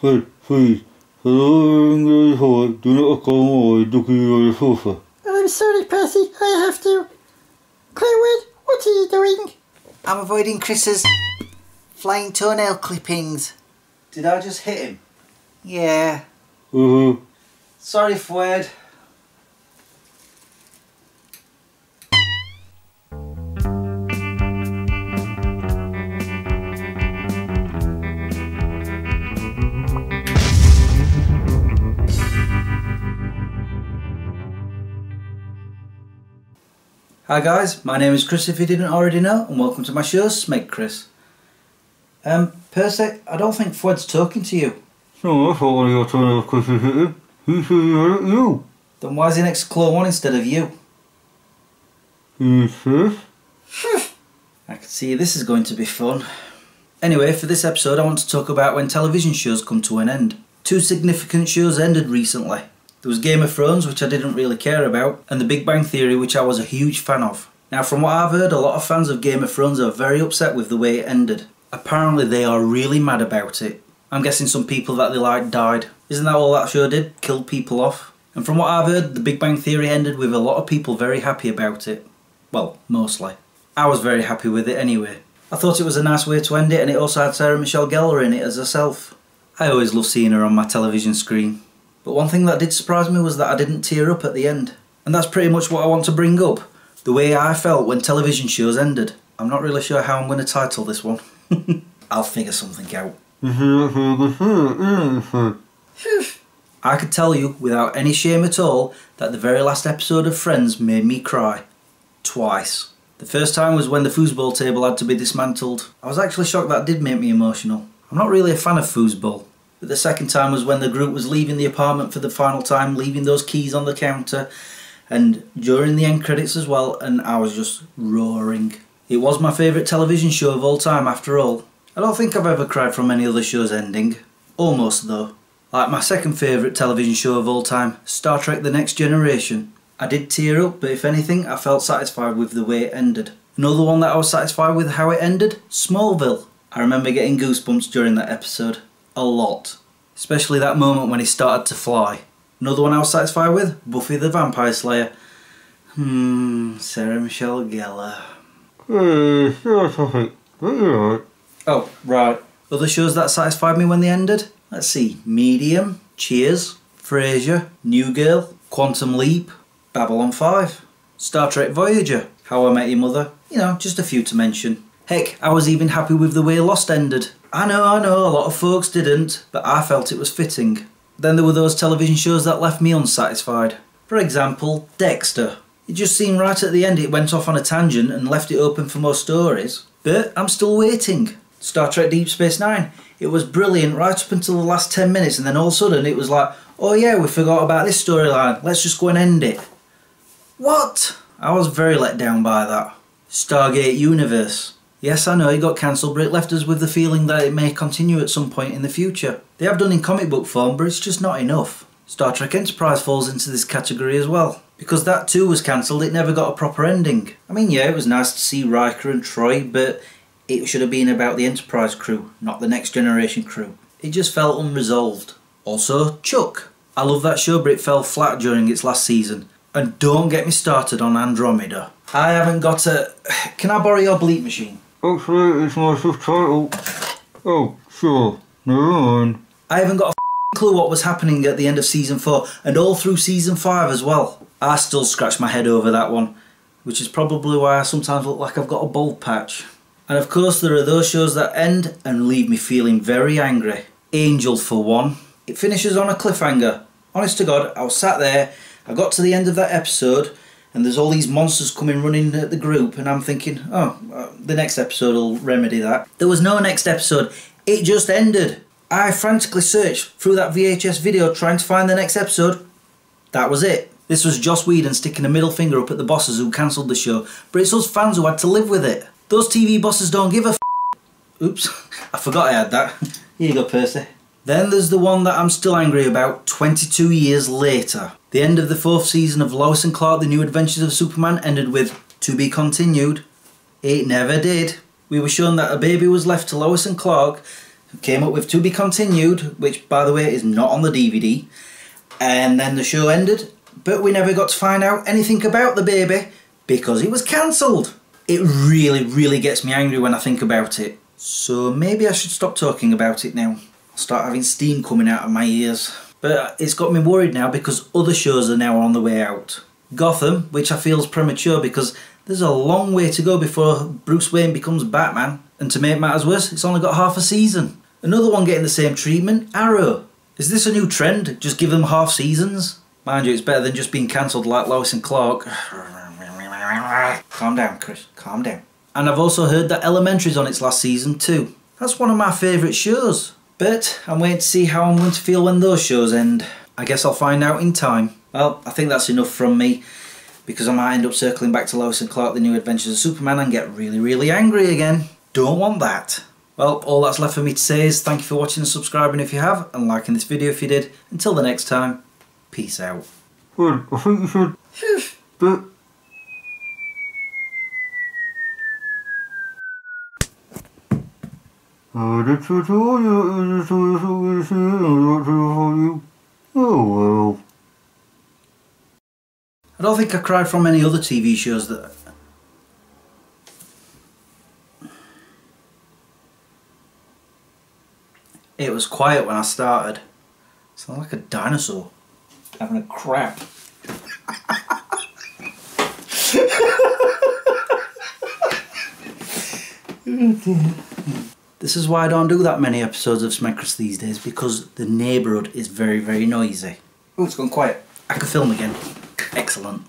Hey, please. Hello, English Hall. Do not come away looking on the sofa. I'm sorry, Percy. I have to. Claywood, what are you doing? I'm avoiding Chris's flying toenail clippings. Did I just hit him? Yeah. Sorry, Fred. Hi guys, my name is Chris if you didn't already know, and welcome to my show, Smeg Chris. Percy, I don't think Fred's talking to you. No, I thought one of your toenail clippers hit him. He said he had it you. Then why is he next to Claw 1 instead of you? He says. I can see this is going to be fun. Anyway, for this episode I want to talk about when television shows come to an end. Two significant shows ended recently. There was Game of Thrones, which I didn't really care about, and The Big Bang Theory, which I was a huge fan of. Now, from what I've heard, a lot of fans of Game of Thrones are very upset with the way it ended. Apparently they are really mad about it. I'm guessing some people that they liked died. Isn't that all that show did? Killed people off? And from what I've heard, The Big Bang Theory ended with a lot of people very happy about it. Well, mostly. I was very happy with it anyway. I thought it was a nice way to end it, and it also had Sarah Michelle Gellar in it as herself. I always love seeing her on my television screen. But one thing that did surprise me was that I didn't tear up at the end. And that's pretty much what I want to bring up. The way I felt when television shows ended. I'm not really sure how I'm going to title this one. I'll figure something out. I could tell you, without any shame at all, that the very last episode of Friends made me cry. Twice. The first time was when the foosball table had to be dismantled. I was actually shocked that did make me emotional. I'm not really a fan of foosball. But the second time was when the group was leaving the apartment for the final time, leaving those keys on the counter, and during the end credits as well, and I was just roaring. It was my favourite television show of all time after all. I don't think I've ever cried from any other show's ending. Almost though. Like my second favourite television show of all time, Star Trek The Next Generation. I did tear up, but if anything, I felt satisfied with the way it ended. Another one that I was satisfied with how it ended, Smallville. I remember getting goosebumps during that episode. A lot. Especially that moment when he started to fly. Another one I was satisfied with, Buffy the Vampire Slayer. Sarah Michelle Gellar. Hey, you're talking. You're right. Oh, right. Other shows that satisfied me when they ended? Let's see. Medium, Cheers, Frasier, New Girl, Quantum Leap, Babylon 5, Star Trek Voyager, How I Met Your Mother. You know, just a few to mention. Heck, I was even happy with the way Lost ended. I know, a lot of folks didn't, but I felt it was fitting. Then there were those television shows that left me unsatisfied. For example, Dexter. It just seemed right at the end it went off on a tangent and left it open for more stories. But I'm still waiting. Star Trek Deep Space Nine. It was brilliant right up until the last 10 minutes, and then all of a sudden it was like, oh yeah, we forgot about this storyline, let's just go and end it. What? I was very let down by that. Stargate Universe. Yes, I know it got cancelled, but it left us with the feeling that it may continue at some point in the future. They have done in comic book form, but it's just not enough. Star Trek Enterprise falls into this category as well. Because that too was cancelled, it never got a proper ending. I mean, yeah, it was nice to see Riker and Troy, but it should have been about the Enterprise crew, not the Next Generation crew. It just felt unresolved. Also, Chuck. I love that show, but it fell flat during its last season. And don't get me started on Andromeda. I haven't got a... Can I borrow your bleep machine? Actually, it's my subtitle. Oh, sure. Never mind. I haven't got a clue what was happening at the end of season 4 and all through season 5 as well. I still scratch my head over that one, which is probably why I sometimes look like I've got a bald patch. And of course there are those shows that end and leave me feeling very angry. Angel for one. It finishes on a cliffhanger. Honest to God, I was sat there, I got to the end of that episode, and there's all these monsters coming running at the group, and I'm thinking, oh, the next episode will remedy that. There was no next episode, it just ended. I frantically searched through that VHS video trying to find the next episode. That was it. This was Joss Whedon sticking a middle finger up at the bosses who cancelled the show, but it's us fans who had to live with it. Those TV bosses don't give a f***. Oops, I forgot I had that. Here you go, Percy. Then there's the one that I'm still angry about 22 years later. The end of the 4th season of Lois and Clark, The New Adventures of Superman ended with, to be continued. It never did. We were shown that a baby was left to Lois and Clark who came up with To Be Continued, which by the way is not on the DVD, and then the show ended, but we never got to find out anything about the baby because it was cancelled. It really gets me angry when I think about it. So maybe I should stop talking about it now. I'll start having steam coming out of my ears. But it's got me worried now because other shows are now on the way out. Gotham, which I feel is premature because there's a long way to go before Bruce Wayne becomes Batman. And to make matters worse, it's only got half a season. Another one getting the same treatment, Arrow. Is this a new trend? Just give them half seasons? Mind you, it's better than just being cancelled like Lois and Clark. Calm down, Chris. Calm down. And I've also heard that Elementary's on its last season too. That's one of my favourite shows. But I'm waiting to see how I'm going to feel when those shows end. I guess I'll find out in time. Well, I think that's enough from me, because I might end up circling back to Lois and Clark, The New Adventures of Superman, and get really angry again. Don't want that. Well, all that's left for me to say is thank you for watching and subscribing if you have, and liking this video if you did. Until the next time, peace out. Well, I think you should... but... That's what all you. Oh well. I don't think I cried from any other TV shows that... It was quiet when I started. Sound like a dinosaur having a crap. Oh dear. This is why I don't do that many episodes of Smecris these days, because the neighbourhood is very noisy. Oh, it's gone quiet. I can film again. Excellent.